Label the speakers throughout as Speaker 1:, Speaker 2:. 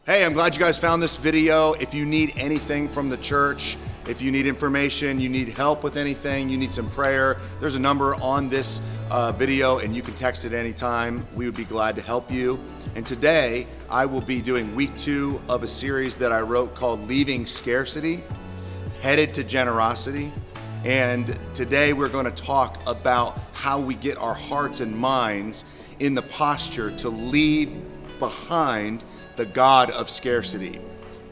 Speaker 1: Hey, I'm glad you guys found this video. If you need anything from the church, if you need information, you need help with anything, you need some prayer, there's a number on this video and you can text it anytime. We would be glad to help you. And today, I will be doing week 2 of a series that I wrote called Leaving Scarcity, Headed to Generosity. And today we're going to talk about how we get our hearts and minds in the posture to leave behind the God of scarcity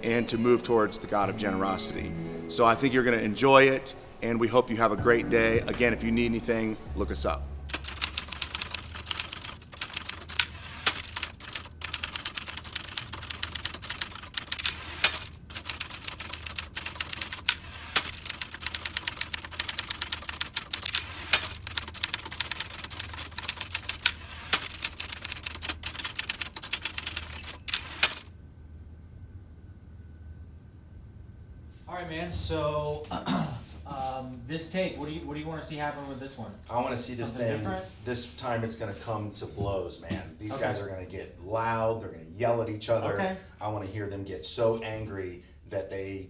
Speaker 1: and to move towards the God of generosity. So I think you're going to enjoy it, and we hope you have a great day. Again, if you need anything, look us up.
Speaker 2: All right, man. So, this take, what do you want to see happen with this one?
Speaker 3: I want to see this
Speaker 2: Something
Speaker 3: thing.
Speaker 2: different?
Speaker 3: This time it's going to come to blows, man. These
Speaker 2: Okay.
Speaker 3: guys are going to get loud. They're going to yell at each other.
Speaker 2: Okay.
Speaker 3: I want to hear them get so angry that they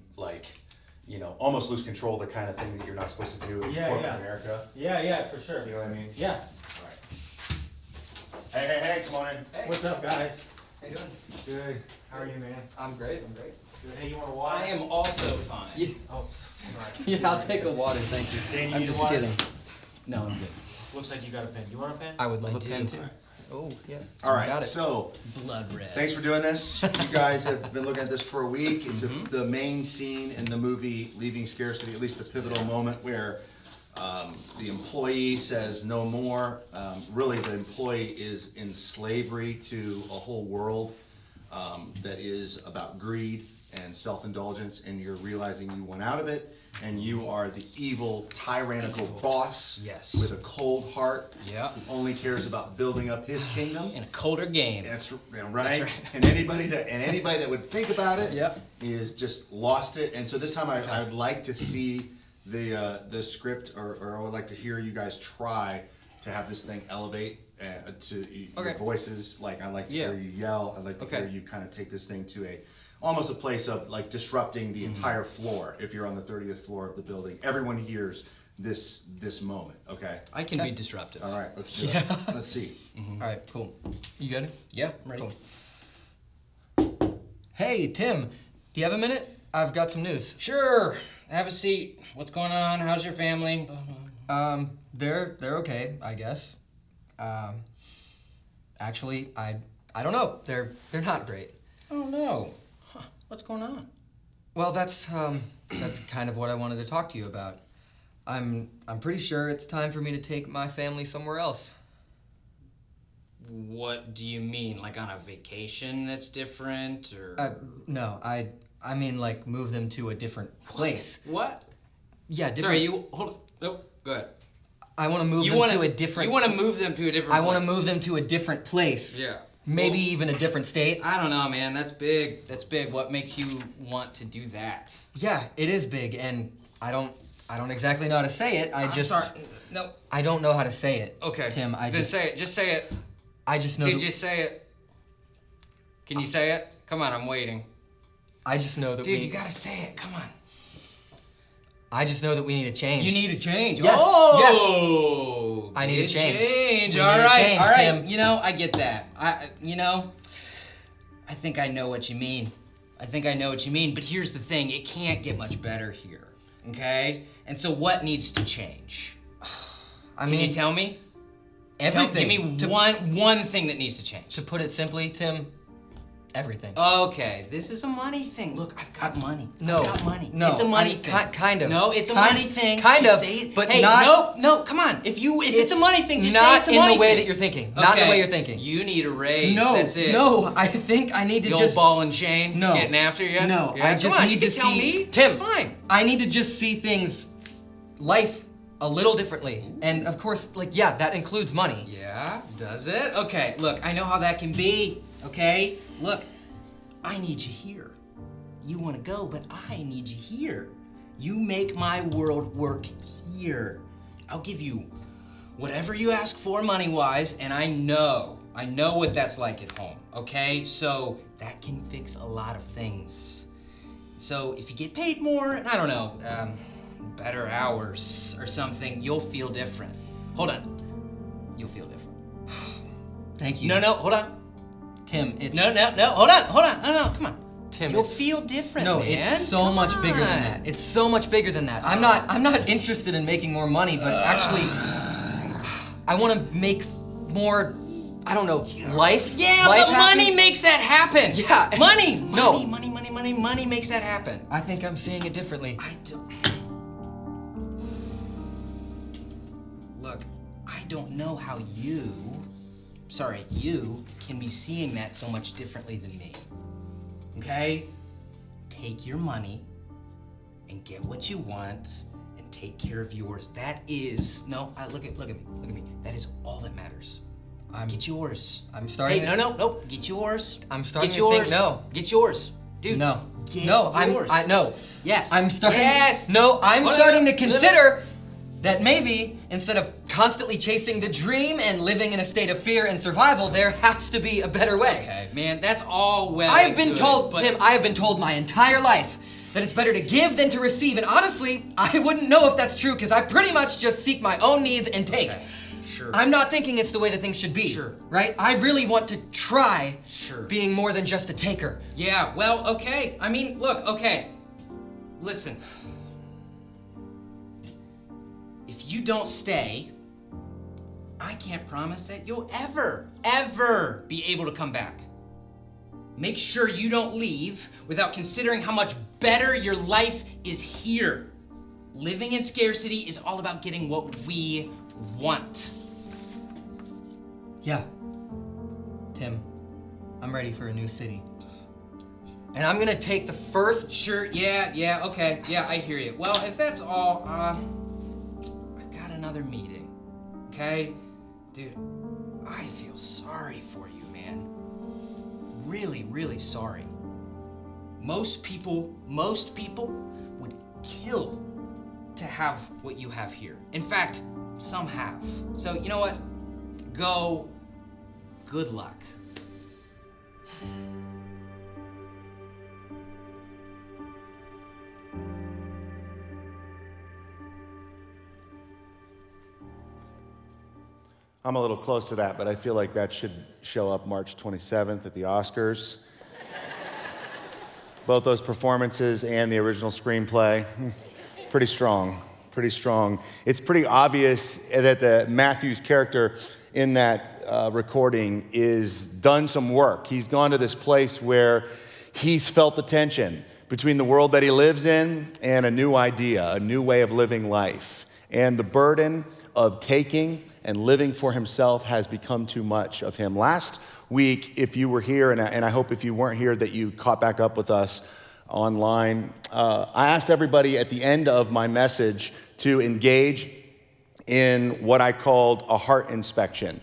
Speaker 3: almost lose control. The kind of thing that you're not supposed to do in
Speaker 2: Yeah,
Speaker 3: corporate
Speaker 2: yeah.
Speaker 3: America.
Speaker 2: Yeah, for sure.
Speaker 3: You know what I mean?
Speaker 2: Yeah.
Speaker 3: All right. Hey, come on in.
Speaker 4: Hey.
Speaker 2: What's up, guys?
Speaker 4: How you doing?
Speaker 2: Good. How are you, man?
Speaker 4: I'm great.
Speaker 2: Good. Hey, you want a water?
Speaker 5: I am also fine.
Speaker 4: Yeah,
Speaker 2: Oh, sorry.
Speaker 4: yeah, I'll take a water, thank you.
Speaker 2: Dan, you
Speaker 4: I'm
Speaker 2: need
Speaker 4: just
Speaker 2: water?
Speaker 4: kidding. No, I'm good.
Speaker 2: Looks like you got a pen. You want a pen?
Speaker 4: I would love
Speaker 5: I
Speaker 4: a
Speaker 5: do.
Speaker 4: pen too.
Speaker 2: Alright.
Speaker 4: Oh, yeah.
Speaker 1: All
Speaker 4: Got
Speaker 1: right,
Speaker 4: it.
Speaker 1: so
Speaker 5: Blood red.
Speaker 1: thanks for doing this. You guys have been looking at this for a week. It's the main scene in the movie Leaving Scarcity, at least the pivotal moment where the employee says no more. Really, the employee is in slavery to a whole world that is about greed and self-indulgence, and you're realizing you went out of it, and you are the evil, tyrannical boss
Speaker 5: Yes.
Speaker 1: with a cold heart
Speaker 5: Yep.
Speaker 1: who only cares about building up his kingdom.
Speaker 5: In a colder game.
Speaker 1: That's right.
Speaker 5: right.
Speaker 1: And anybody that would think about it
Speaker 4: Yep.
Speaker 1: is just lost it. And so this time I'd like to see the script, or I would like to hear you guys try to have this thing elevate to your
Speaker 5: Okay.
Speaker 1: voices. Like I like to
Speaker 5: Yeah.
Speaker 1: hear you yell. I'd like to
Speaker 5: Okay.
Speaker 1: hear you kind of take this thing to almost a place of like disrupting the entire floor. If you're on the 30th floor of the building, everyone hears this moment. Okay.
Speaker 5: I can be disruptive.
Speaker 1: All right. Let's do it. Let's see.
Speaker 4: All right, cool. You good?
Speaker 5: Yeah, I'm ready.
Speaker 4: Cool. Hey, Tim, do you have a minute? I've got some news.
Speaker 5: Sure. Have a seat. What's going on? How's your family?
Speaker 4: They're okay, I guess. Actually, I don't know. They're not great.
Speaker 5: Oh no. Huh. What's going on?
Speaker 4: Well, that's kind of what I wanted to talk to you about. I'm pretty sure it's time for me to take my family somewhere else.
Speaker 5: What do you mean? Like on a vacation that's different, or
Speaker 4: No, I mean like move them to a different place.
Speaker 5: what?
Speaker 4: Yeah, different.
Speaker 5: Sorry, you hold. Nope. Go ahead.
Speaker 4: I want to move them to a different.
Speaker 5: You want to move them to a different.
Speaker 4: I want to
Speaker 5: place.
Speaker 4: move them to a different place.
Speaker 5: Yeah.
Speaker 4: Maybe
Speaker 5: Well,
Speaker 4: even a different state.
Speaker 5: I don't know, man. That's big. That's big. What makes you want to do that?
Speaker 4: Yeah, it is big, and I don't exactly know how to say it.
Speaker 5: I'm sorry. No.
Speaker 4: I don't know how to say it.
Speaker 5: Okay.
Speaker 4: Tim,
Speaker 5: Then say it. Just say it.
Speaker 4: I just know.
Speaker 5: Did
Speaker 4: that,
Speaker 5: you say it? Can you say it? Come on, I'm waiting.
Speaker 4: I just know that
Speaker 5: Dude,
Speaker 4: we.
Speaker 5: you gotta say it. Come on.
Speaker 4: I just know that we need a change.
Speaker 5: You need a change.
Speaker 4: Yes,
Speaker 5: Oh,
Speaker 4: I need a
Speaker 5: good
Speaker 4: change. We
Speaker 5: All
Speaker 4: need a
Speaker 5: right,
Speaker 4: change,
Speaker 5: all right.
Speaker 4: Tim.
Speaker 5: You know, I get that. I think I know what you mean. But here's the thing: it can't get much better here. Okay? And so, what needs to change?
Speaker 4: I
Speaker 5: Can you tell me?
Speaker 4: everything.
Speaker 5: Give me one thing that needs to change.
Speaker 4: To put it simply, Tim, everything.
Speaker 5: Okay, this is a money thing. Look, I've got money.
Speaker 4: No,
Speaker 5: I've got money.
Speaker 4: no,
Speaker 5: It's a money
Speaker 4: I mean,
Speaker 5: thing.
Speaker 4: kind of.
Speaker 5: No, it's a
Speaker 4: Kind-
Speaker 5: money thing.
Speaker 4: kind
Speaker 5: Just
Speaker 4: of,
Speaker 5: say it.
Speaker 4: but
Speaker 5: hey,
Speaker 4: not-
Speaker 5: No, come on. If it's a money thing, just say
Speaker 4: not
Speaker 5: it's a
Speaker 4: in
Speaker 5: money
Speaker 4: the way
Speaker 5: thing.
Speaker 4: that you're thinking. Not in the way you're thinking.
Speaker 5: You need a raise.
Speaker 4: No,
Speaker 5: That's it.
Speaker 4: no. I think I need to
Speaker 5: The old
Speaker 4: just.
Speaker 5: ball and chain.
Speaker 4: No.
Speaker 5: Getting after you.
Speaker 4: No,
Speaker 5: Yeah,
Speaker 4: I just
Speaker 5: come on,
Speaker 4: need
Speaker 5: you
Speaker 4: to
Speaker 5: can tell
Speaker 4: see
Speaker 5: me.
Speaker 4: Tim.
Speaker 5: It's fine.
Speaker 4: I need to just see things, life, a little differently, and of course, that includes money.
Speaker 5: Yeah, does it? Okay, look, I know how that can be, okay? Look, I need you here. You want to go, but I need you here. You make my world work here. I'll give you whatever you ask for money-wise, and I know I know what that's like at home, okay? So that can fix a lot of things. So if you get paid more, and I don't know, better hours or something, you'll feel different. Hold on. You'll feel different.
Speaker 4: Thank you.
Speaker 5: No, hold on.
Speaker 4: Tim, it's...
Speaker 5: No, hold on. No, come on.
Speaker 4: Tim,
Speaker 5: You'll
Speaker 4: it's-
Speaker 5: feel different,
Speaker 4: No,
Speaker 5: man.
Speaker 4: it's so much bigger than that. It's so much bigger than that. I'm not interested in making more money, but actually, I want to make more, I don't know, life.
Speaker 5: Yeah,
Speaker 4: life
Speaker 5: but
Speaker 4: happy.
Speaker 5: money makes that happen.
Speaker 4: Yeah.
Speaker 5: Money makes that happen.
Speaker 4: I think I'm seeing it differently.
Speaker 5: Look, I don't know how you can be seeing that so much differently than me. Okay? Take your money and get what you want and take care of yours. That is, look at me. That is all that matters. Get yours.
Speaker 4: I'm starting.
Speaker 5: No. Get yours.
Speaker 4: I'm starting
Speaker 5: Get
Speaker 4: to
Speaker 5: yours.
Speaker 4: think no.
Speaker 5: Get yours. Dude.
Speaker 4: No.
Speaker 5: Get
Speaker 4: No.
Speaker 5: yours.
Speaker 4: No.
Speaker 5: Yes.
Speaker 4: I'm starting.
Speaker 5: Yes.
Speaker 4: No. I'm
Speaker 5: Hold on.
Speaker 4: starting to consider that maybe instead of constantly chasing the dream and living in a state of fear and survival, there has to be a better way.
Speaker 5: Okay, man, that's all well
Speaker 4: I have
Speaker 5: and
Speaker 4: been
Speaker 5: good,
Speaker 4: told,
Speaker 5: but-
Speaker 4: Tim, I have been told my entire life that it's better to give than to receive. And honestly, I wouldn't know if that's true because I pretty much just seek my own needs and take.
Speaker 5: Okay, sure.
Speaker 4: I'm not thinking it's the way that things should be.
Speaker 5: Sure.
Speaker 4: Right? I really want to try
Speaker 5: Sure.
Speaker 4: being more than just a taker.
Speaker 5: Yeah, well, okay. I mean, look, okay. Listen. If you don't stay, I can't promise that you'll ever be able to come back. Make sure you don't leave without considering how much better your life is here. Living in scarcity is all about getting what we want.
Speaker 4: Yeah. Tim, I'm ready for a new city. And I'm gonna take the first...
Speaker 5: Sure, yeah, okay. Yeah, I hear you. Well, if that's all, I've got another meeting, okay? Dude, I feel sorry for you, man. Really, really sorry. Most people would kill to have what you have here. In fact, some have. So, you know what? Go. Good luck.
Speaker 1: I'm a little close to that, but I feel like that should show up March 27th at the Oscars. Both those performances and the original screenplay, pretty strong. It's pretty obvious that the Matthew's character in that recording is done some work. He's gone to this place where he's felt the tension between the world that he lives in and a new idea, a new way of living life. And the burden of taking and living for himself has become too much of him. Last week, if you were here, and I hope if you weren't here that you caught back up with us online, I asked everybody at the end of my message to engage in what I called a heart inspection.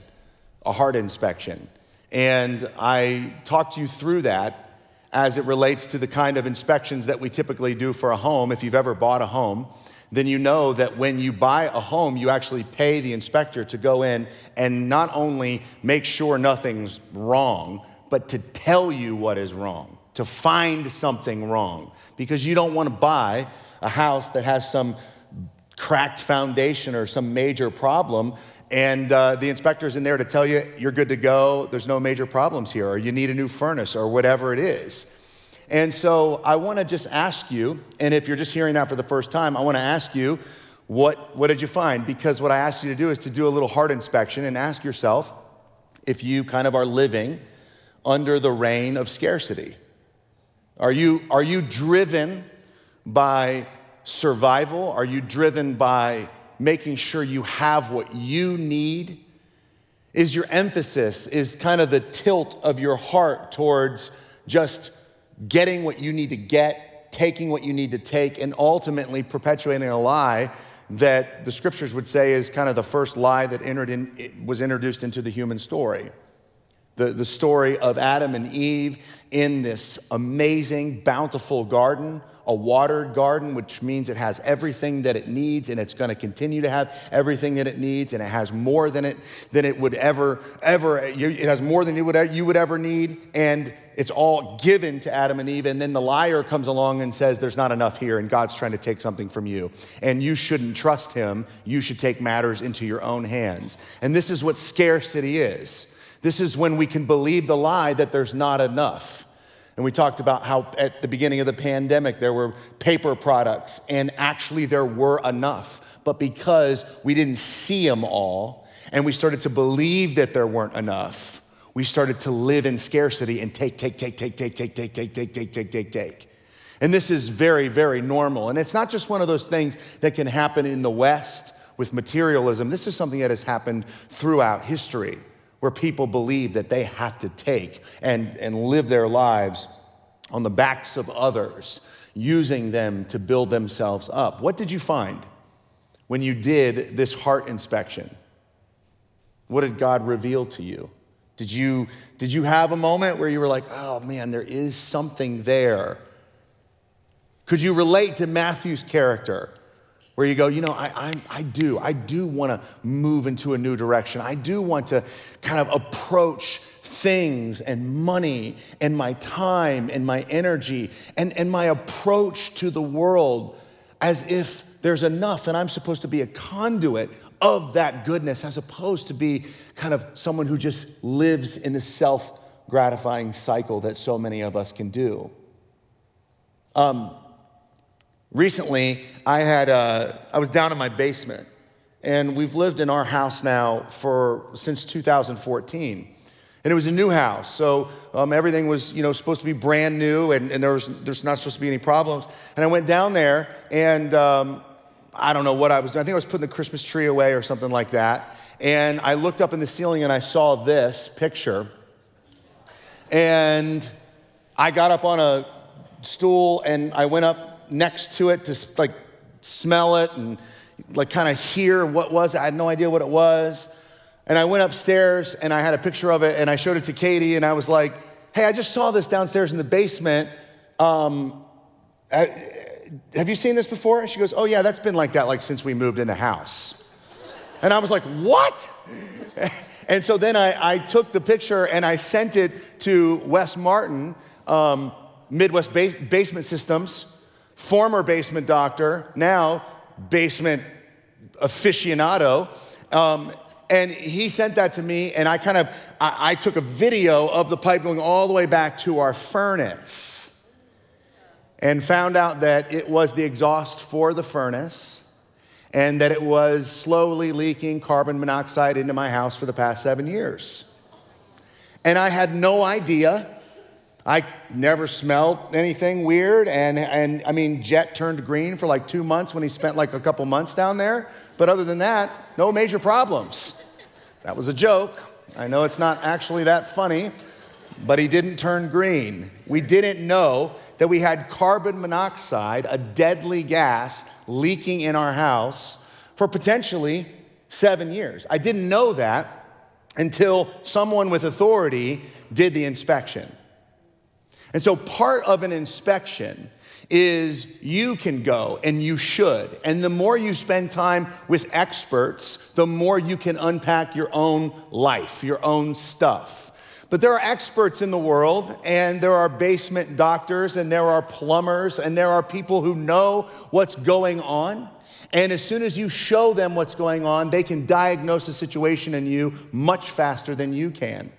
Speaker 1: And I talked you through that as it relates to the kind of inspections that we typically do for a home. If you've ever bought a home, then you know that when you buy a home, you actually pay the inspector to go in and not only make sure nothing's wrong, but to tell you what is wrong, to find something wrong. Because you don't want to buy a house that has some cracked foundation or some major problem, and the inspector's in there to tell you you're good to go, there's no major problems here, or you need a new furnace, or whatever it is. And so I want to just ask you, and if you're just hearing that for the first time, I want to ask you, what did you find? Because what I asked you to do is to do a little heart inspection and ask yourself if you kind of are living under the reign of scarcity. Are you driven by survival? Are you driven by making sure you have what you need? Is your emphasis, is kind of the tilt of your heart towards just getting what you need to get, taking what you need to take, and ultimately perpetuating a lie that the scriptures would say is kind of the first lie that was introduced into the human story? The story of Adam and Eve in this amazing, bountiful garden, a watered garden, which means it has everything that it needs, and it's going to continue to have everything that it needs, and it has more than it would ever. It has more than you would ever need, and it's all given to Adam and Eve. And then the liar comes along and says, "There's not enough here, and God's trying to take something from you, and you shouldn't trust him. You should take matters into your own hands." And this is what scarcity is. This is when we can believe the lie that there's not enough. And we talked about how at the beginning of the pandemic, there were paper products, and actually there were enough. But because we didn't see them all, and we started to believe that there weren't enough, we started to live in scarcity and take. And this is very, very normal. And it's not just one of those things that can happen in the West with materialism. This is something that has happened throughout history, where people believe that they have to take and live their lives on the backs of others, using them to build themselves up. What did you find when you did this heart inspection? What did God reveal to you? Did you have a moment where you were like, oh man, there is something there? Could you relate to Matthew's character? Where you go, I do want to move into a new direction. I do want to kind of approach things and money and my time and my energy and my approach to the world as if there's enough, and I'm supposed to be a conduit of that goodness, as opposed to be kind of someone who just lives in the self-gratifying cycle that so many of us can do. Recently, I was down in my basement, and we've lived in our house now since 2014. And it was a new house, so everything was supposed to be brand new, and there's not supposed to be any problems. And I went down there, and I don't know what I was doing. I think I was putting the Christmas tree away or something like that. And I looked up in the ceiling, and I saw this picture. And I got up on a stool, and I went up next to it to smell it and kind of hear what was it. I had no idea what it was. And I went upstairs and I had a picture of it and I showed it to Katie and I was like, hey, I just saw this downstairs in the basement. Have you seen this before? And she goes, oh yeah, that's been like that since we moved in the house. And I was like, what? And so then I took the picture and I sent it to Wes Martin, Midwest Basement Systems, former basement doctor, now basement aficionado. And he sent that to me, and I took a video of the pipe going all the way back to our furnace and found out that it was the exhaust for the furnace and that it was slowly leaking carbon monoxide into my house for the past 7 years. And I had no idea. I never smelled anything weird, and I mean, Jet turned green for 2 months when he spent a couple months down there, but other than that, no major problems. That was a joke. I know it's not actually that funny, but he didn't turn green. We didn't know that we had carbon monoxide, a deadly gas, leaking in our house for potentially 7 years. I didn't know that until someone with authority did the inspection. And so part of an inspection is you can go and you should. And the more you spend time with experts, the more you can unpack your own life, your own stuff. But there are experts in the world, and there are basement doctors, and there are plumbers, and there are people who know what's going on. And as soon as you show them what's going on, they can diagnose a situation in you much faster than you can.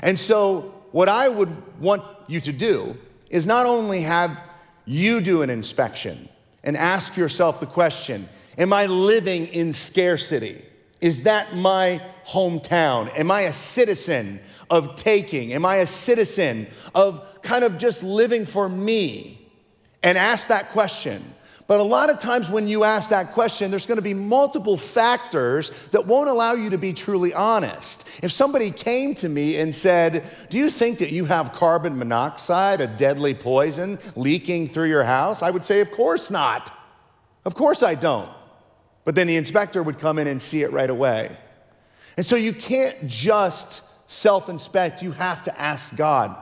Speaker 1: And so what I would want you to do is not only have you do an inspection and ask yourself the question, am I living in scarcity? Is that my hometown? Am I a citizen of taking? Am I a citizen of kind of just living for me? And ask that question. But a lot of times when you ask that question, there's going to be multiple factors that won't allow you to be truly honest. If somebody came to me and said, do you think that you have carbon monoxide, a deadly poison, leaking through your house? I would say, of course not. Of course I don't. But then the inspector would come in and see it right away. And so you can't just self-inspect, you have to ask God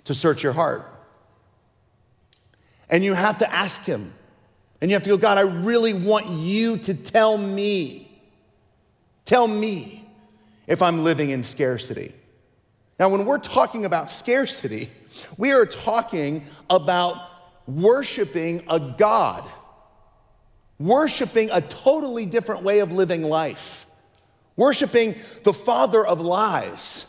Speaker 1: to search your heart. And you have to ask him. And you have to go, God, I really want you to tell me if I'm living in scarcity. Now, when we're talking about scarcity, we are talking about worshiping a God, worshiping a totally different way of living life, worshiping the father of lies.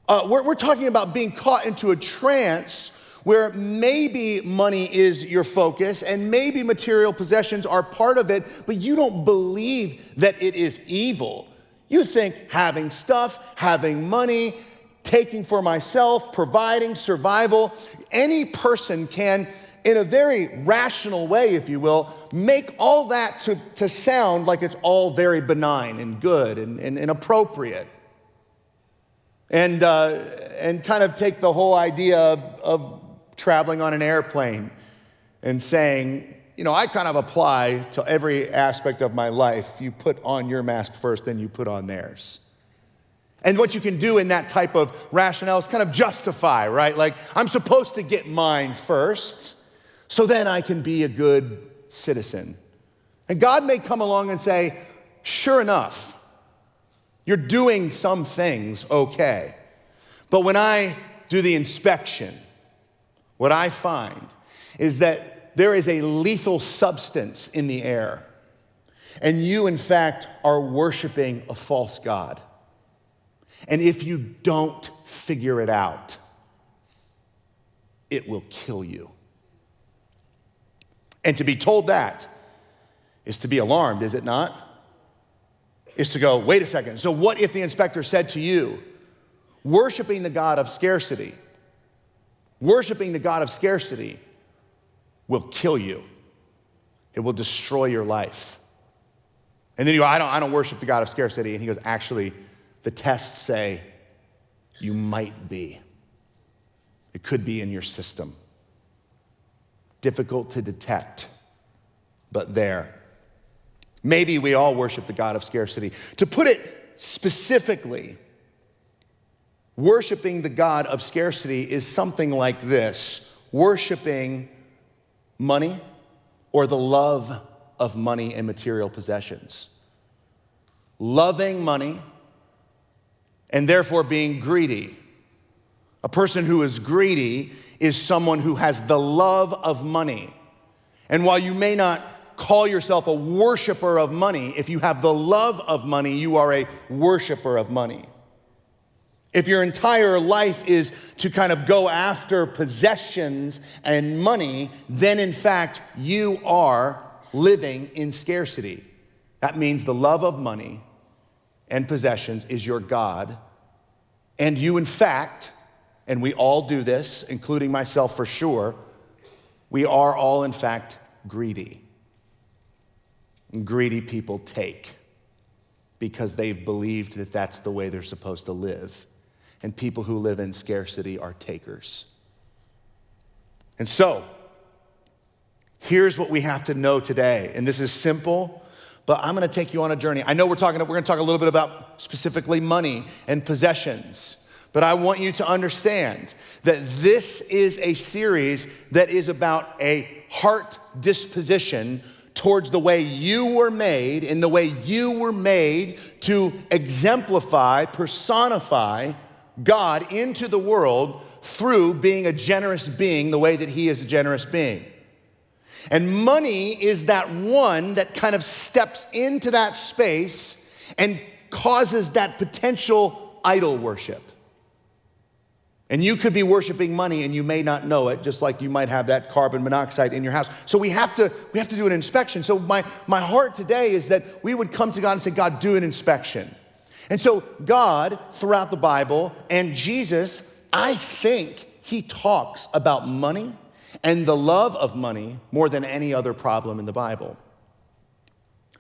Speaker 1: We're talking about being caught into a trance where maybe money is your focus and maybe material possessions are part of it, but you don't believe that it is evil. You think having stuff, having money, taking for myself, providing, survival, any person can, in a very rational way, if you will, make all that to sound like it's all very benign and good and appropriate. And kind of take the whole idea of traveling on an airplane and saying, you know, I kind of apply to every aspect of my life. You put on your mask first, then you put on theirs. And what you can do in that type of rationale is kind of justify, right? Like, I'm supposed to get mine first, so then I can be a good citizen. And God may come along and say, sure enough, you're doing some things okay. But when I do the inspection, what I find is that there is a lethal substance in the air. And you, in fact, are worshiping a false god. And if you don't figure it out, it will kill you. And to be told that is to be alarmed, is it not? Is to go, wait a second. So what if the inspector said to you, worshiping the God of scarcity will kill you. It will destroy your life. And then you go, I don't worship the God of scarcity. And he goes, actually, the tests say you might be. It could be in your system. Difficult to detect, but there. Maybe we all worship the God of scarcity. To put it specifically, worshiping the God of scarcity is something like this: worshiping money or the love of money and material possessions. Loving money and therefore being greedy. A person who is greedy is someone who has the love of money. And while you may not call yourself a worshiper of money, if you have the love of money, you are a worshiper of money. If your entire life is to kind of go after possessions and money, then in fact you are living in scarcity. That means the love of money and possessions is your God. And you, in fact, and we all do this, including myself for sure, we are all, in fact, greedy. And greedy people take because they've believed that that's the way they're supposed to live. And people who live in scarcity are takers. And so, here's what we have to know today. And this is simple, but I'm going to take you on a journey. I know we're going to talk a little bit about specifically money and possessions, but I want you to understand that this is a series that is about a heart disposition towards the way you were made, and the way you were made to exemplify, personify God into the world through being a generous being the way that he is a generous being. And money is that one that kind of steps into that space and causes that potential idol worship. And you could be worshiping money and you may not know it, just like you might have that carbon monoxide in your house. So we have to do an inspection. So my heart today is that we would come to God and say, God, do an inspection. And so God, throughout the Bible, and Jesus, I think he talks about money and the love of money more than any other problem in the Bible.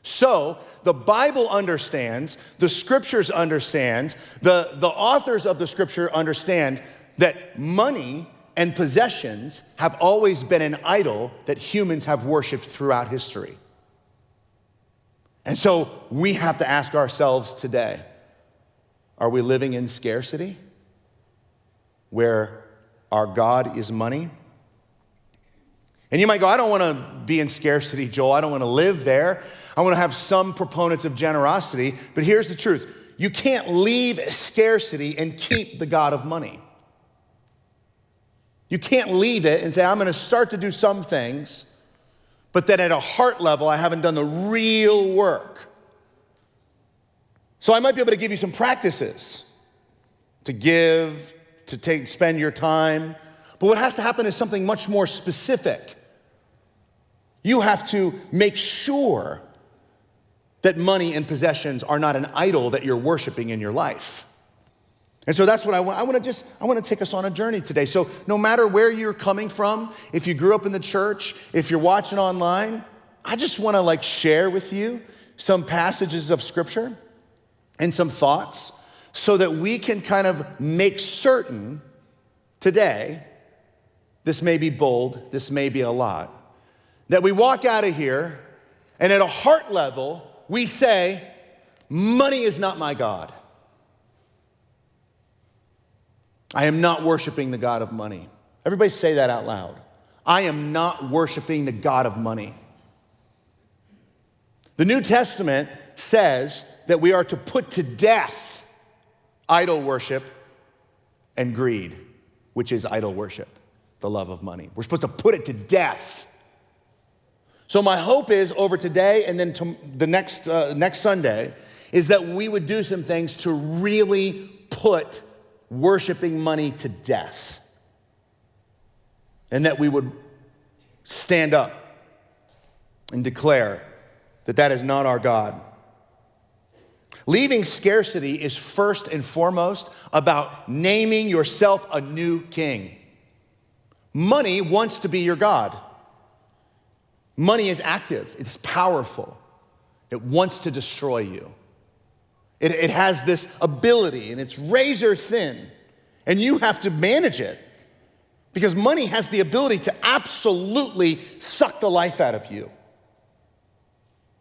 Speaker 1: So the Bible understands, the scriptures understand, the authors of the scripture understand that money and possessions have always been an idol that humans have worshiped throughout history. And so we have to ask ourselves today, Are we living in scarcity, where our God is money? And you might go, I don't want to be in scarcity, Joel. I don't want to live there. I want to have some proponents of generosity. But here's the truth. You can't leave scarcity and keep the God of money. You can't leave it and say, I'm going to start to do some things, but then at a heart level, I haven't done the real work. So I might be able to give you some practices to give, to spend your time. But what has to happen is something much more specific. You have to make sure that money and possessions are not an idol that you're worshiping in your life. And so that's what I want. I want to take us on a journey today. So no matter where you're coming from, if you grew up in the church, if you're watching online, I just want to share with you some passages of scripture and some thoughts so that we can kind of make certain today, this may be bold, this may be a lot, that we walk out of here and at a heart level, we say, money is not my God. I am not worshiping the God of money. Everybody say that out loud. I am not worshiping the God of money. The New Testament says that we are to put to death idol worship and greed, which is idol worship, the love of money. We're supposed to put it to death. So my hope is over today and then to the next Sunday is that we would do some things to really put worshiping money to death. And that we would stand up and declare that that is not our God. Leaving scarcity is first and foremost about naming yourself a new king. Money wants to be your God. Money is active, it's powerful. It wants to destroy you. It has this ability and it's razor thin, and you have to manage it because money has the ability to absolutely suck the life out of you.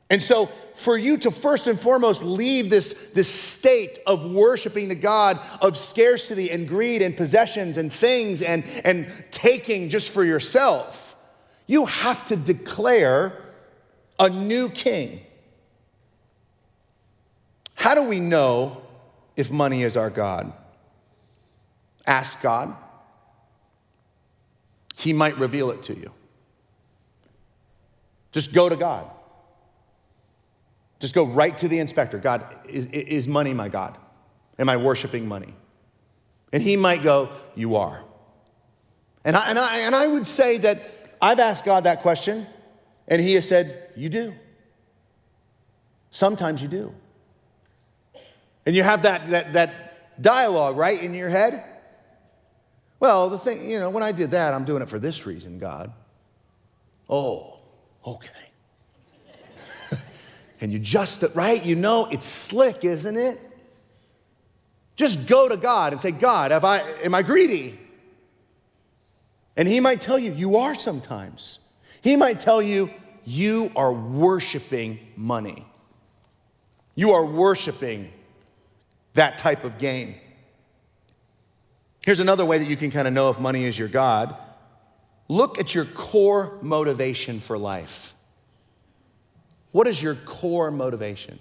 Speaker 1: And so for you to first and foremost leave this state of worshiping the God of scarcity and greed and possessions and things and taking just for yourself, you have to declare a new king. How do we know if money is our God? Ask God. He might reveal it to you. Just go to God. Just go right to the inspector. God, is money my God? Am I worshiping money? And he might go, you are. And I would say that I've asked God that question, and he has said, you do. Sometimes you do. And you have that dialogue, right, in your head. Well, the thing, when I did that, I'm doing it for this reason, God. Oh, okay. And you just, right? It's slick, isn't it? Just go to God and say, God, am I greedy? And he might tell you, you are sometimes. He might tell you, you are worshiping money. You are worshiping that type of game. Here's another way that you can kind of know if money is your God. Look at your core motivation for life. What is your core motivation?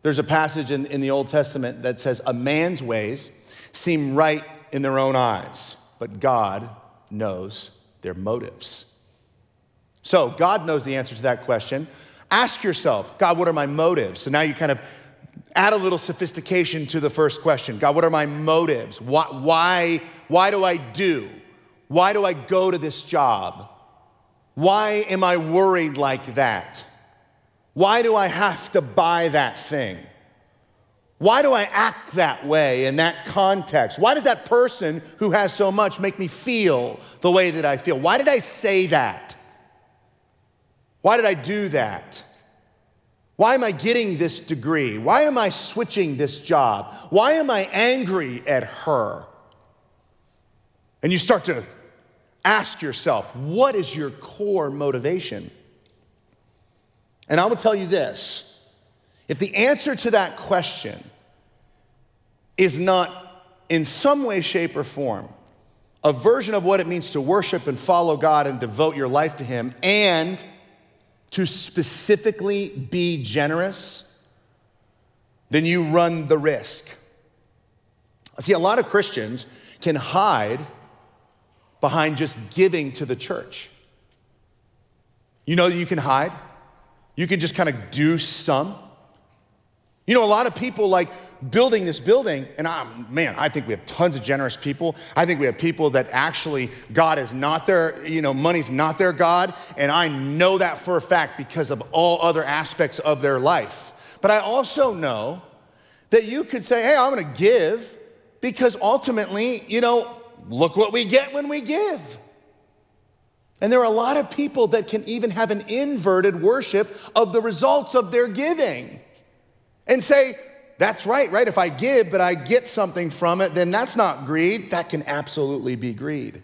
Speaker 1: There's a passage in the Old Testament that says, a man's ways seem right in their own eyes, but God knows their motives. So God knows the answer to that question. Ask yourself, God, what are my motives? So now you kind of add a little sophistication to the first question. God, what are my motives? Why do I do? Why do I go to this job? Why am I worried like that? Why do I have to buy that thing? Why do I act that way in that context? Why does that person who has so much make me feel the way that I feel? Why did I say that? Why did I do that? Why am I getting this degree? Why am I switching this job? Why am I angry at her? And you start to ask yourself, what is your core motivation? And I will tell you this, if the answer to that question is not in some way, shape, or form a version of what it means to worship and follow God and devote your life to Him and to specifically be generous, then you run the risk. See, a lot of Christians can hide behind just giving to the church. You know that you can hide? You can just kind of do some. You know, a lot of people like building this building, and I think we have tons of generous people. I think we have people that actually God is not their, money's not their God, and I know that for a fact because of all other aspects of their life. But I also know that you could say, hey, I'm gonna give because ultimately, look what we get when we give. And there are a lot of people that can even have an inverted worship of the results of their giving and say, that's right? If I give, but I get something from it, then that's not greed. That can absolutely be greed.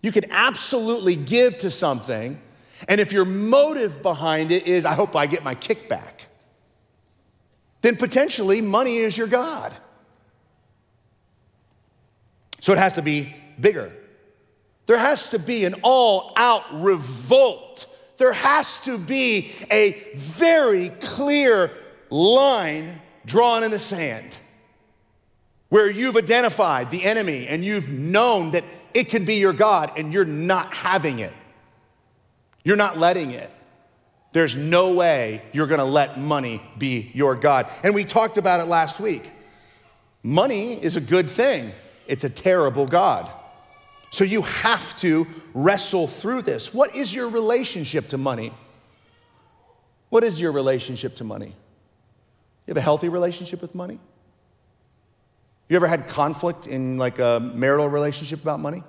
Speaker 1: You can absolutely give to something, and if your motive behind it is, I hope I get my kickback, then potentially money is your God. So it has to be bigger. There has to be an all-out revolt. There has to be a very clear line drawn in the sand where you've identified the enemy and you've known that it can be your God and you're not having it. You're not letting it. There's no way you're gonna let money be your God. And we talked about it last week. Money is a good thing. It's a terrible God. So you have to wrestle through this. What is your relationship to money? What is your relationship to money? You have a healthy relationship with money? You ever had conflict in like a marital relationship about money?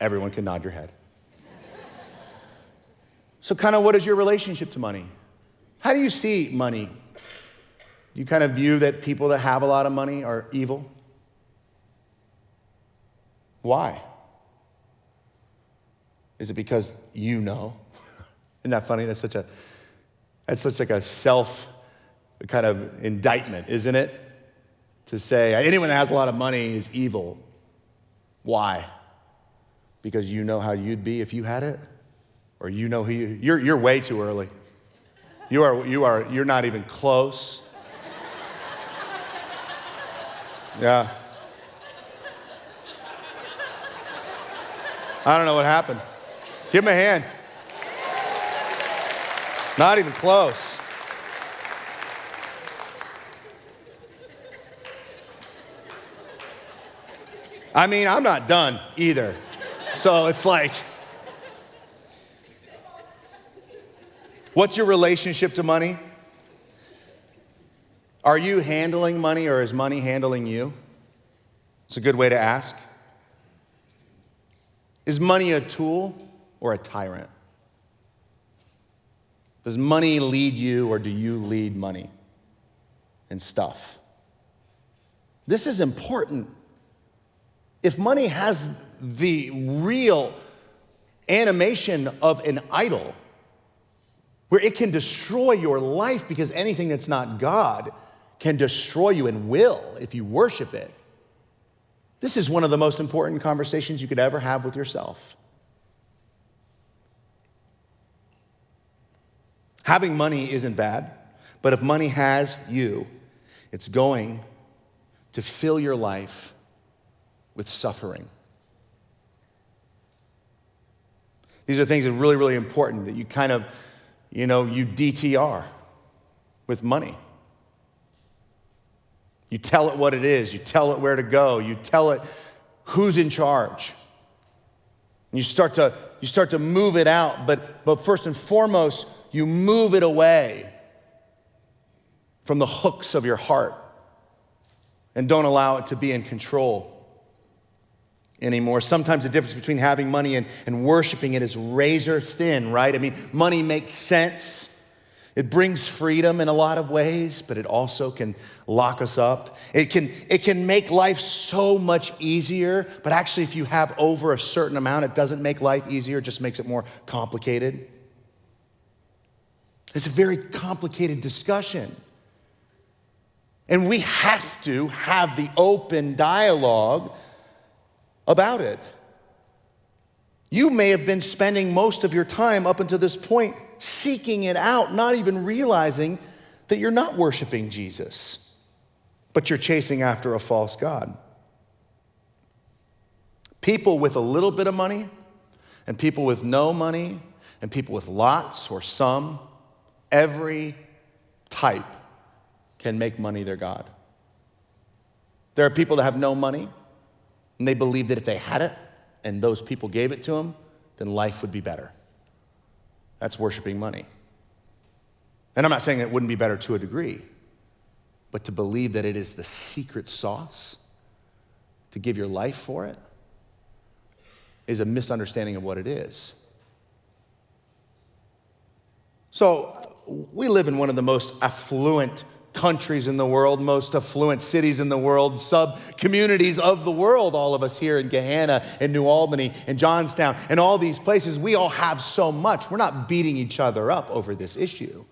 Speaker 1: Everyone can nod your head. So kind of what is your relationship to money? How do you see money? Do you kind of view that people that have a lot of money are evil? Why? Is it because you know? Isn't that funny? That's such like a self kind of indictment, isn't it? To say anyone that has a lot of money is evil. Why? Because you know how you'd be if you had it? Or you know who you're way too early. You're not even close. Yeah. I don't know what happened. Give him a hand. Not even close. I mean, I'm not done either. So it's like, what's your relationship to money? Are you handling money or is money handling you? It's a good way to ask. Is money a tool or a tyrant? Does money lead you or do you lead money and stuff? This is important. If money has the real animation of an idol, where it can destroy your life because anything that's not God can destroy you and will if you worship it. This is one of the most important conversations you could ever have with yourself. Having money isn't bad, but if money has you, it's going to fill your life with suffering. These are things that are really, really important that you kind of, you DTR with money. You tell it what it is. You tell it where to go. You tell it who's in charge. And you start to move it out, but first and foremost, you move it away from the hooks of your heart and don't allow it to be in control anymore. Sometimes the difference between having money and worshiping it is razor thin, right? I mean, money makes sense. It brings freedom in a lot of ways, but it also can lock us up. It can make life so much easier, but actually if you have over a certain amount, it doesn't make life easier, it just makes it more complicated. It's a very complicated discussion. And we have to have the open dialogue about it. You may have been spending most of your time up until this point seeking it out, not even realizing that you're not worshiping Jesus, but you're chasing after a false god. People with a little bit of money, and people with no money, and people with lots or some, every type can make money their god. There are people that have no money, and they believe that if they had it, and those people gave it to them, then life would be better. That's worshiping money. And I'm not saying it wouldn't be better to a degree, but to believe that it is the secret sauce, to give your life for it, is a misunderstanding of what it is. So we live in one of the most affluent countries in the world, most affluent cities in the world, sub-communities of the world, all of us here in Gahanna and New Albany and Johnstown and all these places. We all have so much. We're not beating each other up over this issue.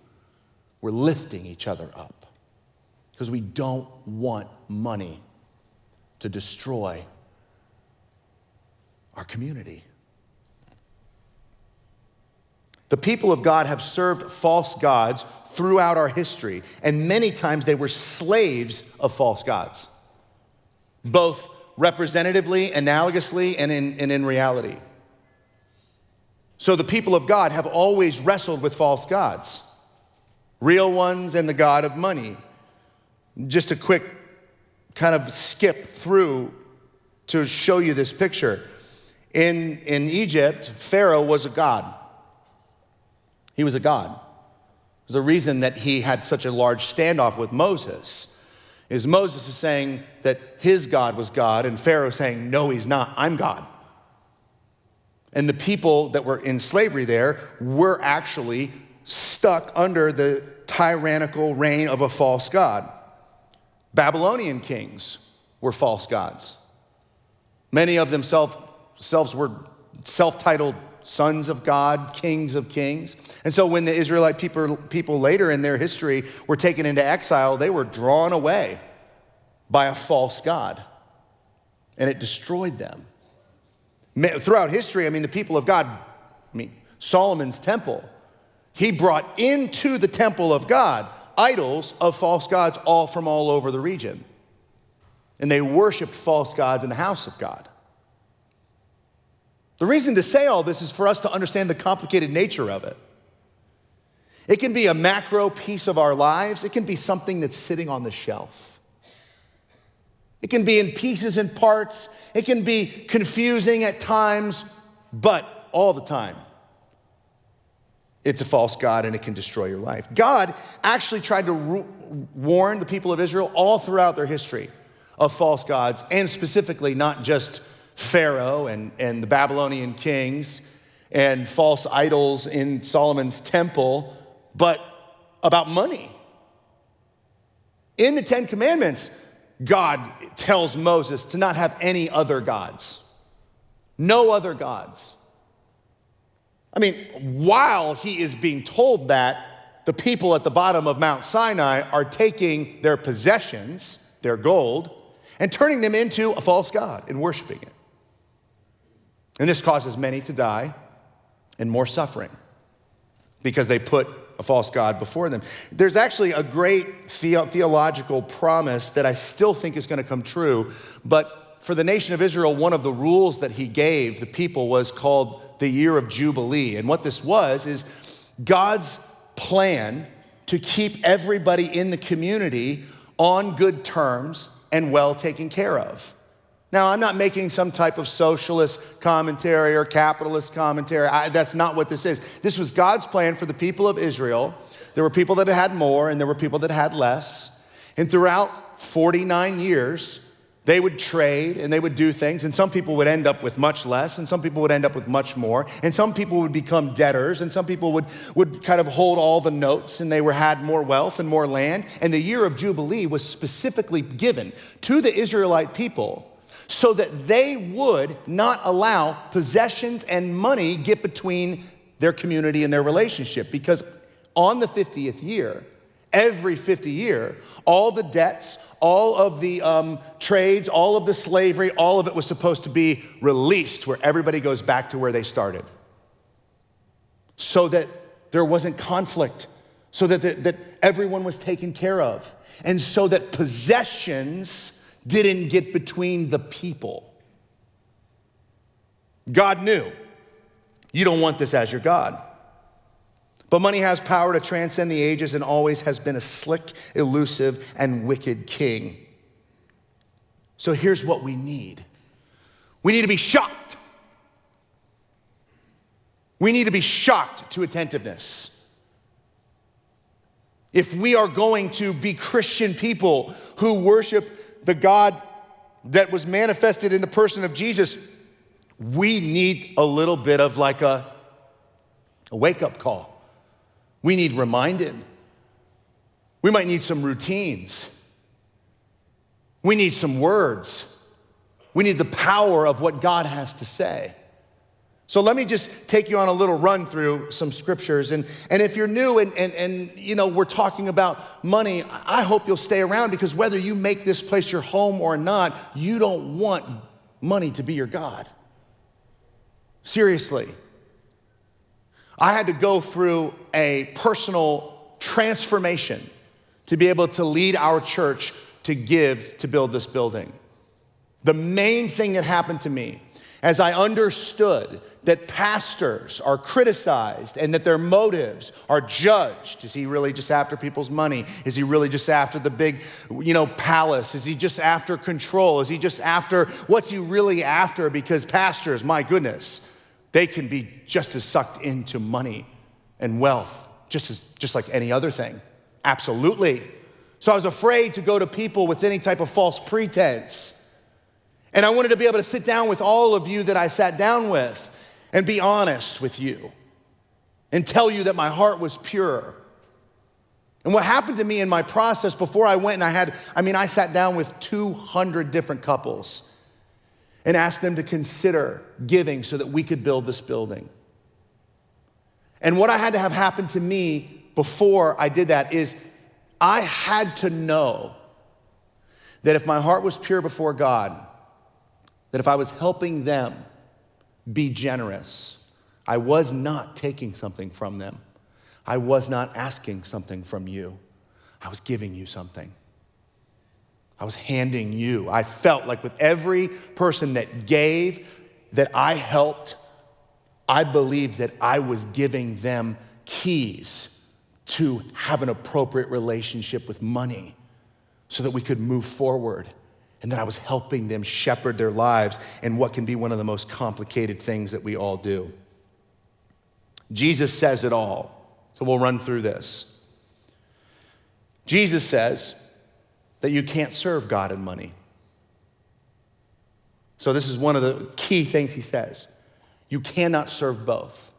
Speaker 1: We're lifting each other up because we don't want money to destroy our community. The people of God have served false gods throughout our history, and many times they were slaves of false gods, both representatively, analogously, and in reality. So the people of God have always wrestled with false gods, real ones and the god of money. Just a quick kind of skip through to show you this picture. In Egypt, Pharaoh was a god. He was a god. There's a reason that he had such a large standoff with Moses. Moses is saying that his God was God, and Pharaoh saying, no, he's not, I'm God. And the people that were in slavery there were actually stuck under the tyrannical reign of a false god. Babylonian kings were false gods. Many of themselves were self-titled sons of God, kings of kings. And so when the Israelite people later in their history were taken into exile, they were drawn away by a false god, and it destroyed them. Throughout history, the people of God, Solomon's temple, he brought into the temple of God idols of false gods all from all over the region. And they worshiped false gods in the house of God. The reason to say all this is for us to understand the complicated nature of it. It can be a macro piece of our lives. It can be something that's sitting on the shelf. It can be in pieces and parts. It can be confusing at times, but all the time, it's a false god and it can destroy your life. God actually tried to warn the people of Israel all throughout their history of false gods, and specifically not just Pharaoh and the Babylonian kings and false idols in Solomon's temple, but about money. In the Ten Commandments, God tells Moses to not have any other gods. No other gods. While he is being told that, the people at the bottom of Mount Sinai are taking their possessions, their gold, and turning them into a false god and worshiping it. And this causes many to die and more suffering because they put a false god before them. There's actually a great theological promise that I still think is going to come true, but for the nation of Israel, one of the rules that he gave the people was called the Year of Jubilee. And what this was is God's plan to keep everybody in the community on good terms and well taken care of. Now, I'm not making some type of socialist commentary or capitalist commentary. That's not what this is. This was God's plan for the people of Israel. There were people that had more and there were people that had less. And throughout 49 years, they would trade and they would do things, and some people would end up with much less, and some people would end up with much more, and some people would become debtors, and some people would kind of hold all the notes, and they had more wealth and more land. And the Year of Jubilee was specifically given to the Israelite people so that they would not allow possessions and money get between their community and their relationship. Because on the 50th year, Every 50 year, all the debts, all of the trades, all of the slavery, all of it was supposed to be released where everybody goes back to where they started. So that there wasn't conflict, so that everyone was taken care of, and so that possessions didn't get between the people. God knew, you don't want this as your God. But money has power to transcend the ages and always has been a slick, elusive, and wicked king. So here's what we need. We need to be shocked. We need to be shocked to attentiveness. If we are going to be Christian people who worship the God that was manifested in the person of Jesus, we need a little bit of like a wake-up call. We need reminded. We might need some routines. We need some words. We need the power of what God has to say. So let me just take you on a little run through some scriptures. And if you're new and you know, we're talking about money, I hope you'll stay around, because whether you make this place your home or not, you don't want money to be your God. Seriously. I had to go through a personal transformation to be able to lead our church to give to build this building. The main thing that happened to me, as I understood that pastors are criticized and that their motives are judged. Is he really just after people's money? Is he really just after the big, palace? Is he just after control? Is he just after, what's he really after? Because pastors, my goodness, they can be just as sucked into money and wealth, just like any other thing. Absolutely. So I was afraid to go to people with any type of false pretense. And I wanted to be able to sit down with all of you that I sat down with and be honest with you and tell you that my heart was pure. And what happened to me in my process before I went, and I sat down with 200 different couples and asked them to consider giving so that we could build this building. And what I had to have happen to me before I did that is I had to know that if my heart was pure before God, that if I was helping them be generous, I was not taking something from them. I was not asking something from you. I was giving you something. I was handing you. I felt like with every person that gave, that I helped, I believed that I was giving them keys to have an appropriate relationship with money so that we could move forward, and that I was helping them shepherd their lives in what can be one of the most complicated things that we all do. Jesus says it all, so we'll run through this. Jesus says that you can't serve God and money. So this is one of the key things he says. You cannot serve both.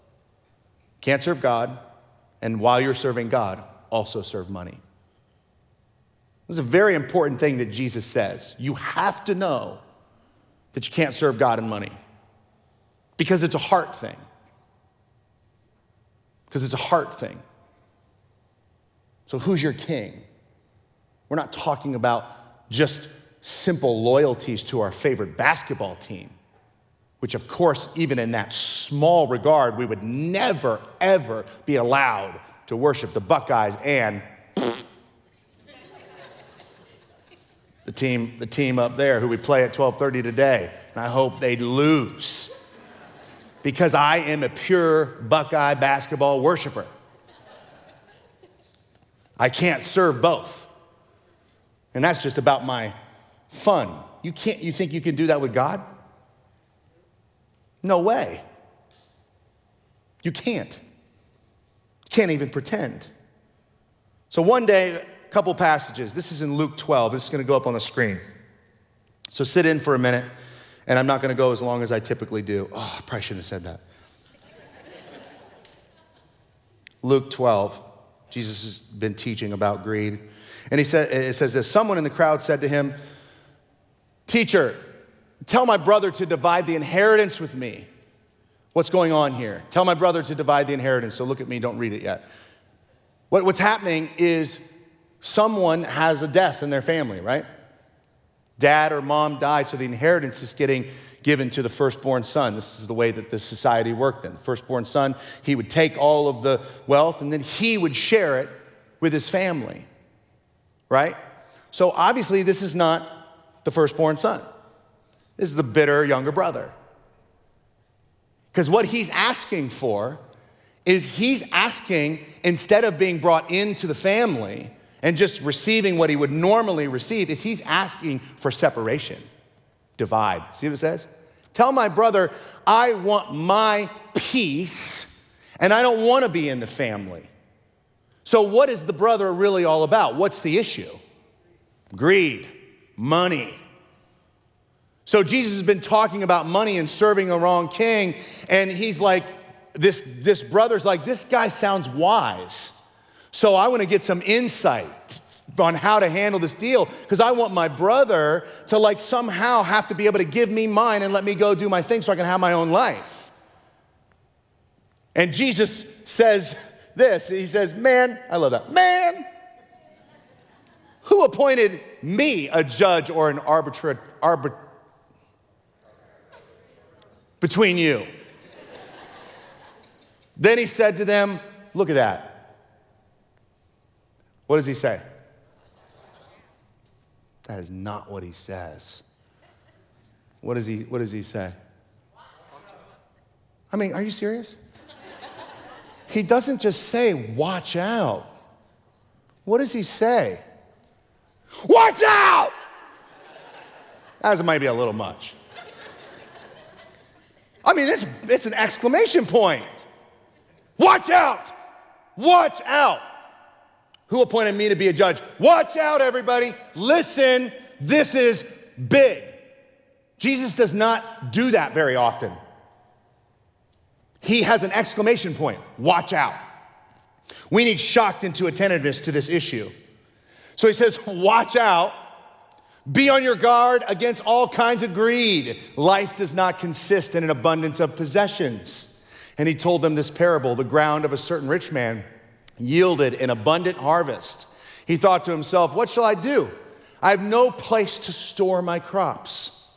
Speaker 1: Can't serve God, and while you're serving God, also serve money. This is a very important thing that Jesus says. You have to know that you can't serve God and money, because it's a heart thing. Because it's a heart thing. So who's your king? We're not talking about just simple loyalties to our favorite basketball team, which of course, even in that small regard, we would never, ever be allowed to worship the Buckeyes and the team up there who we play at 12:30 today. And I hope they lose, because I am a pure Buckeye basketball worshiper. I can't serve both. And that's just about my fun. You think you can do that with God? No way. You can't. You can't even pretend. So one day, a couple passages. This is in Luke 12. This is going to go up on the screen. So sit in for a minute, and I'm not going to go as long as I typically do. Oh, I probably shouldn't have said that. Luke 12. Jesus has been teaching about greed. And it says this, someone in the crowd said to him, "Teacher, tell my brother to divide the inheritance with me." What's going on here? Tell my brother to divide the inheritance. So look at me, don't read it yet. What's happening is someone has a death in their family, right? Dad or mom died, so the inheritance is getting given to the firstborn son. This is the way that this society worked in. The firstborn son, he would take all of the wealth and then he would share it with his family, right? So obviously this is not the firstborn son. This is the bitter younger brother. Because what he's asking for is he's asking, instead of being brought into the family and just receiving what he would normally receive, is he's asking for separation. Divide. See what it says? Tell my brother, I want my peace and I don't want to be in the family. So what is the brother really all about? What's the issue? Greed, money. So Jesus has been talking about money and serving a wrong king, and he's like, this brother's like, this guy sounds wise. So I want to get some insight on how to handle this deal, because I want my brother to like somehow have to be able to give me mine and let me go do my thing so I can have my own life. And Jesus says this, he says, man, I love that, man, who appointed me a judge or an arbiter between you? Then he said to them, look at that. What does he say? That is not what he says. What does he say? I mean, are you serious? He doesn't just say, watch out. What does he say? Watch out! That might be a little much. I mean, it's an exclamation point. Watch out! Watch out! Who appointed me to be a judge? Watch out, everybody. Listen, this is big. Jesus does not do that very often. He has an exclamation point. Watch out. We need shocked into attentiveness to this issue. So he says, watch out. Be on your guard against all kinds of greed. Life does not consist in an abundance of possessions. And he told them this parable. The ground of a certain rich man yielded an abundant harvest. He thought to himself, what shall I do? I have no place to store my crops.